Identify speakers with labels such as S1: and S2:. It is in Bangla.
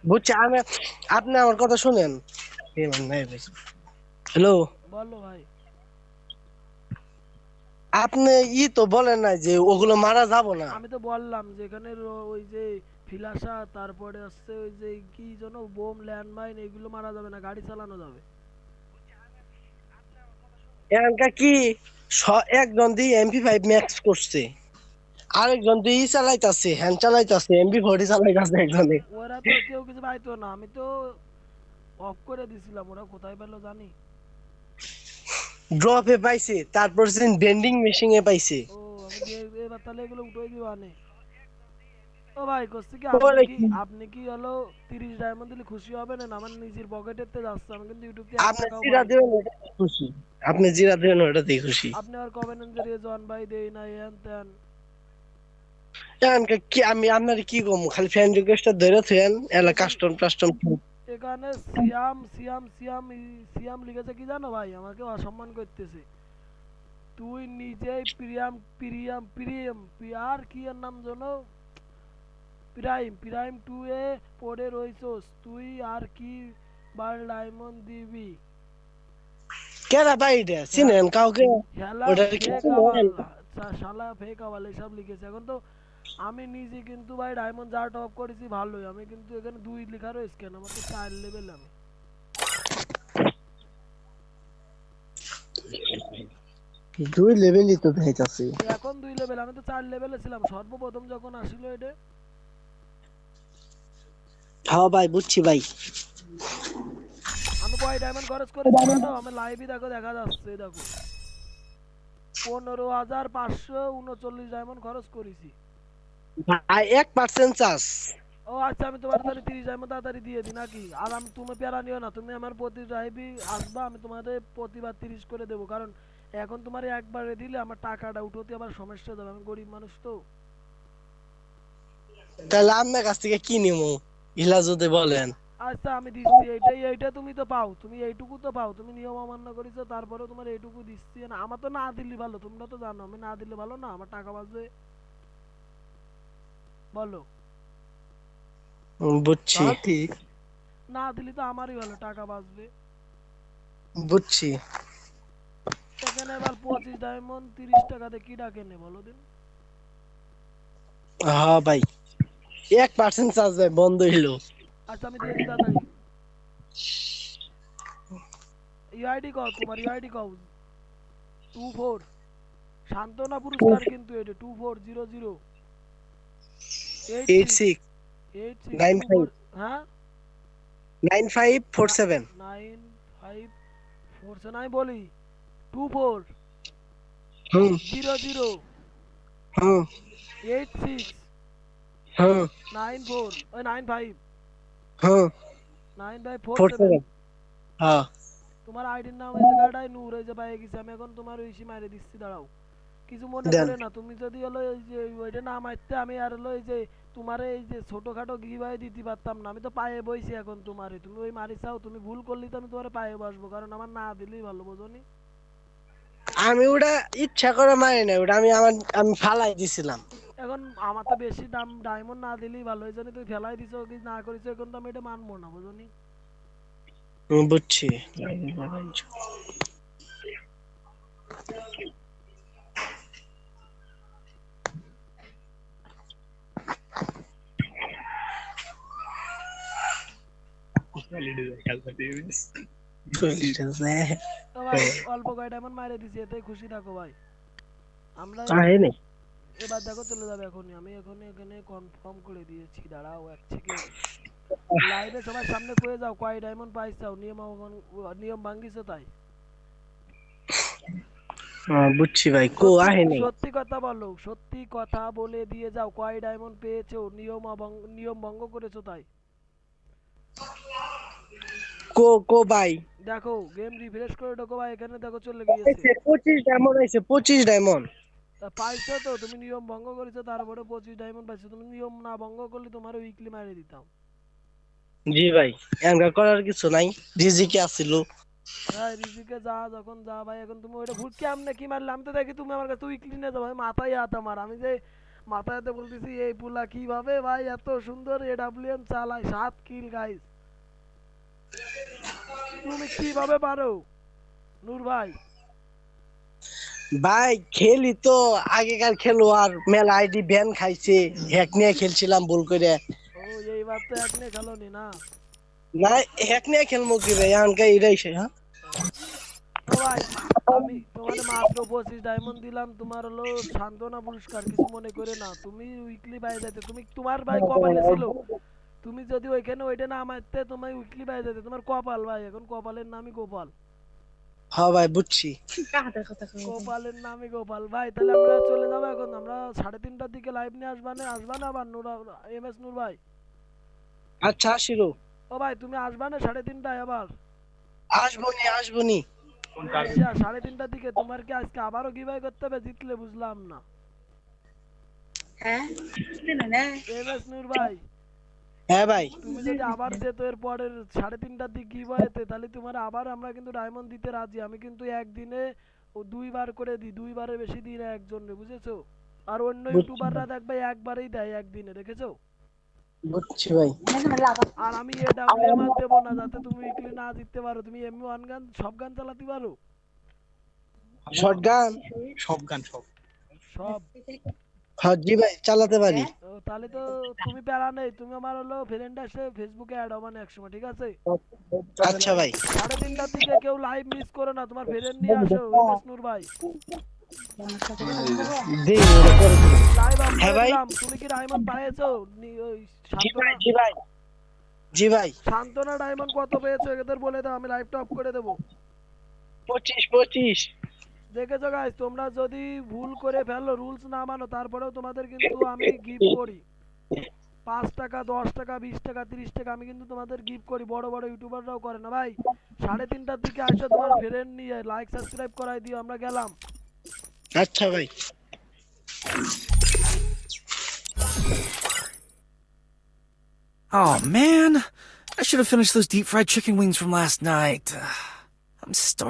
S1: বুঝছি আমি। আপনি আমার কথা শুনেন। হ্যালো,
S2: বলো ভাই।
S1: আপনি তো বলেন না যে ওগুলো মারা যাব না।
S2: আমি তো বললাম যে এখানে ওই যে ফিলাসা, তারপরে হচ্ছে ওই যে কি যেন বোম, ল্যান্ডমাইন, এগুলো মারা যাবে না, গাড়ি চালানো যাবে।
S1: এখানকার কি একজন দিয়ে MP5 ম্যাক্স করছে, আরেকজন দিয়ে চালাইতাছে, হ্যান্ড চালাইতাছে, MP40 চালাইতাছে একজনে।
S2: ওরা তো কেউ কিছু পাইতো না, আমি তো অফ করে দিছিলাম, ওরা কোথায় পেলো জানি।
S1: ড্রপে পাইছে, তারপর বেন্ডিং মেশিনে পাইছে।
S2: ও, আমি দিয়ে এবার তাহলে এগুলো উঠে দিবা নে। ও ভাই, করছি কি, আপনি
S1: বলে
S2: কি
S1: কি
S2: আপনি কি হলো 30 ডায়মন্ড দিলে খুশি হবেন না? আমার নিজের পকেটেতে যাচ্ছে, আমি কিন্তু ইউটিউব থেকে এক
S1: আপনি
S2: টাকাও
S1: জিরা
S2: পাই না।
S1: দেবেন ওটাতেই খুশি, আপনি জিরা দেবেন ওটাতেই খুশি।
S2: আপনি আর কবেন যে রেজন ভাই দেই না হ্যান ত্যান।
S1: এখানকার কি আমি আপনার কি কম, খালি ফ্রেন্ড রিকোয়েস্ট ধরে থুয়েন এলা
S2: এখান
S1: কাস্টম টাস্টম।
S2: এখানে সিয়াম সিয়াম সিয়াম সিয়াম লিখেছে কি জানো ভাই, আমাকে অসম্মান করতেছে। তুই নিজেই প্রিয়াম প্রিয়াম প্রিয়াম আর কি এর নাম জানো, প্রাইম প্রাইম টু এ পড়ে রইছস তুই, আর কি বার ডায়মন্ড দিবি?
S1: কেডা ভাই এটা
S2: হ্যাঁ,
S1: চিনেন কাউকে?
S2: হেলা
S1: ওটা কি
S2: ফেক
S1: চিনেন?
S2: আওয়াল, শালা ফেক আওয়াল এসব লিখেছে। এখন তো আমি নিজে কিন্তু ভাই ডায়মন্ড যা টপ করেছি ভালোই, আমি কিন্তু এখানে 2 লেখা রয়েছে কেন, আমার তো 4 লেভেল আমি।
S1: দুই লেভেলই তো দেখাইতাছে।
S2: এখন 2 লেভেল, আমি তো 4 লেভেলে ছিলাম সর্বপ্রথম যখন আসিল এটা।
S1: হ্যাঁ ভাই, বুঝছি ভাই।
S2: আমি কয় ডায়মন্ড খরচ করেছি জানো? আমার লাইভই দেখো, দেখা যাচ্ছে দেখো, 15,539 ডায়মন্ড খরচ করেছি।
S1: ভাই 1% চাষ।
S2: ও আচ্ছা, আমি তোমার তাহলে 30 ডায়মন্ড তাড়াতাড়ি দিয়ে দিই নাকি? আর আমি, তুমি প্যারা নিও না, তুমি আমার প্রতি লাইভই আসবা, আমি তোমাদের প্রতিবার 30 করে দেবো, কারণ এখন তোমার একবারে দিলে আমার টাকাটা উঠোতে আবার সমস্যা যাবে, আমি গরিব মানুষ তো।
S1: তাহলে আপনার কাছ থেকে কি নিমু, ইলা যদি বলেন।
S2: আচ্ছা আমি দিচ্ছি, এইটা তুমি তো পাও, তুমি এইটুকু তো পাও, তুমি নিয়ম অমান্য করেছো, তারপরেও তোমার এইটুকু দিচ্ছি না। আমার তো না দিলে ভালো, তোমরা তো জানো আমি না দিলে ভালো না, আমার টাকা বাঁচবে। বলো।
S1: বুঝছি ঠিক।
S2: না দিলে তো আমারই ভালো, টাকা বাঁচবে।
S1: বুঝছি।
S2: এখানে এবার 25 ডায়মন্ড 30 টাকাতে কি ডাকে নে বলো দিন।
S1: হ্যাঁ ভাই, 1% চার্জ ভাই বন্ধ হইলো।
S2: আচ্ছা আমি দিয়ে দিই তাড়াতাড়ি। ইউআইডি কও, তোমার ইউআইডি কও। 24 সান্ত্বনা পুরস্কার কিন্তু এটা, 2400 eight
S1: eight
S2: six
S1: six
S2: eight six
S1: nine
S2: two
S1: five
S2: four হ্যাঁ,
S1: 9547।
S2: 9547 আমি বলি, 24
S1: হুম
S2: 00
S1: হুম
S2: 86
S1: হুম
S2: 94 ওই 95
S1: হুম
S2: 9547।
S1: 47। হ্যাঁ
S2: তোমার আইডির নাম এই জায়গাটায় নূর, এই যে পাই গেছি আমি, এখন তোমার ওইসি মাইরে দিচ্ছি, দাঁড়াও। কিছু মনে
S1: দেন।
S2: করে না, তুমি যদি হলো এই যে ওইটা না মারতে, আমি আর হলো এই যে তোমার এই যে ছোটখাটো গিভাই দিতে পারতাম না, আমি তো পায়ে বইছি এখন তোমারে, তুমি ওই মারি চাও, তুমি ভুল করলি তো আমি তোমার পায়ে বসবো, কারণ আমার না দিলেই ভালো, বোঝনি?
S1: আমি ওটা ইচ্ছা করে মারি না, ওটা আমি ফালাই দিছিলাম।
S2: এখন আমার তো বেশি দাম ডায়মন্ড না দিলেই ভালো, এই জন্য তুমি ফেলাই দিছো কি না করেছো, এখন তো আমি এটা মানবো না, বোঝনি?
S1: বুঝছি।
S2: তো ভাই অল্প কয় ডায়মন্ড মাইরে দিছি, এতে খুশি থাকো ভাই। আমরা
S1: আহে নাই।
S2: এবার দেখো চলে যাবে এখনই, আমি এখনই এখানে কনফার্ম করে দিয়েছি, দাঁড়াও 1 সেকেন্ড। লাইভে সবার সামনে কয়ে যাও কয় ডায়মন্ড পাইছাও, নিয়ম ভাঙ্গিছো তাই।
S1: বুঝছি ভাই, কো
S2: সত্যি
S1: আহে নাই।
S2: সত্যি কথা বলো, সত্যি কথা বলে দিয়ে যাও, কয় ডায়মন্ড পেয়েছো, নিয়ম ভঙ্গ করেছো তাই।
S1: কো কো ভাই।
S2: দেখো গেম রিফ্রেশ করে ঢোকো ভাই, এখানে দেখো চলে গিয়েছে।
S1: 25 ডায়মন্ড হয়েছে, 25 ডায়মন্ড।
S2: তা পাইছো তো, তুমি নিয়ম ভঙ্গ করেছো, তারপরে 25 ডায়মন্ড পাইছো, তুমি নিয়ম না ভঙ্গ করলে তোমার উইকলি মারিয়ে দিতাম।
S1: জি ভাই, এনকা করার কিছু নাই, রিজিকে আসিল।
S2: হ্যাঁ রিজিকে যা, যখন যা ভাই, এখন তুমি ওইটা ভুল কেমনে কি মারলে, আমি তো দেখি তুমি আমার কাছে উইকলি নিয়ে যাও, ভাই মাথায় হাত আমার, আমি যে মাথায়তে বলতেছি এই পুলা কিভাবে ভাই এত সুন্দর এডাব্লিউএম চালায় 7 কিল গাইস। তুমি কিভাবে পারো নূর ভাই?
S1: ভাই খেলি তো, আগেকার খেলোয়াড় মেলা আইডি ব্যান খাইছে, হ্যাক নিয়ে খেলছিলাম ভুল করে।
S2: ও এইবার তো এক নিয়ে খেলোনি না?
S1: না, হ্যাক নিয়ে খেলবো কি ভাই, এখনকার এটাই সে, হ্যাঁ।
S2: তো ভাই আমি তোমার মাত্র 25 ডায়মন্ড দিলাম, তোমার হলো সান্ত্বনা পুরস্কার, কিছু মনে করে না। তুমি উইকলি বাই যেতে, তুমি তোমার ভাই কপালে ছিল, তুমি যদি ওইখানে ওইটা না মারতে তোমার উইকলি বাই যেতে, তোমার কপাল ভাই, এখন কপালের নামই গোপাল।
S1: হ্যাঁ ভাই বুঝছি।
S2: কপালের নামই গোপাল ভাই। তাহলে আমরা চলে যাবো এখন, আমরা 3:30টার দিকে লাইভ নিয়ে আসবা না আবার নূর, MS নূর ভাই?
S1: আচ্ছা আসিরো।
S2: ও ভাই তুমি আসবা না 3:30টায় আবার?
S1: আসবনি আসবনি।
S2: আচ্ছা 3:30টার দিকে। তোমার কি আজকে আবারও গিভাই করতে হবে? জিতলে বুঝলাম না। MS নূর ভাই
S1: হ্যাঁ ভাই।
S2: তুমি যদি আবার যেত এর পরের 3:30টার দিকে গিভাইতে, তাহলে তোমার আবার আমরা কিন্তু ডায়মন্ড দিতে রাজি। আমি কিন্তু একদিনে ও 2বার করে দিই, 2বারের বেশি দিই না একজনে, বুঝেছো? আর অন্য ইউটিউবাররা দেখবে একবারেই দেয় একদিনে, দেখেছো?
S1: বুঝছি ভাই।
S2: আর আমি এডাব্লিউএম আর দেবো না, যাতে তুমি উইকলি না জিততে পারো। তুমি এমনি ওয়ান গান সব গান চালাতে পারো?
S1: শটগান
S2: সব?
S1: হ্যাঁ জি ভাই চালাতে পারি।
S2: ও, তাহলে তো তুমি প্যারা নেই, তুমি আমার হলো ফ্রেন্ড আসে ফেসবুকে অ্যাড হবা না একসময়, ঠিক আছে?
S1: আচ্ছা ভাই।
S2: 3:30টার দিকে কেউ লাইভ মিস করো না, তোমার ফ্রেন্ড নিয়ে আসো MS নূর ভাই।
S1: দিই ওটা করে দিই।
S2: লাইভ অফ
S1: হ্যাঁ
S2: করে
S1: ভাই।
S2: দিলাম। তুমি কি ডায়মন্ড পাইছো? ওই
S1: জি ভাই
S2: সান্ত্বনা,
S1: জি ভাই। জি ভাই।
S2: সান্ত্বনা ডায়মন্ড কত পেয়েছো এদের বলে দাও, আমি লাইভটা অফ করে দেবো।
S1: 25।
S2: দেখেছো গাইস, তোমরা যদি ভুল করে ফেলো, রুলস না মানো, তারপরেও তোমাদের কিন্তু আমি গিফট করি 5 টাকা, 10 টাকা, 20 টাকা, 30 টাকা, আমি কিন্তু তোমাদের গিফট করি। বড় বড় ইউটিউবাররাও করে না ভাই। 3:30টার দিকে আসো, তোমার ফ্রেন্ড নিয়ে লাইক সাবস্ক্রাইব করাই দিও, আমরা গেলাম।
S1: আচ্ছা ভাই।
S3: Oh man, I should have finished those deep fried chicken wings from last night. I'm starving.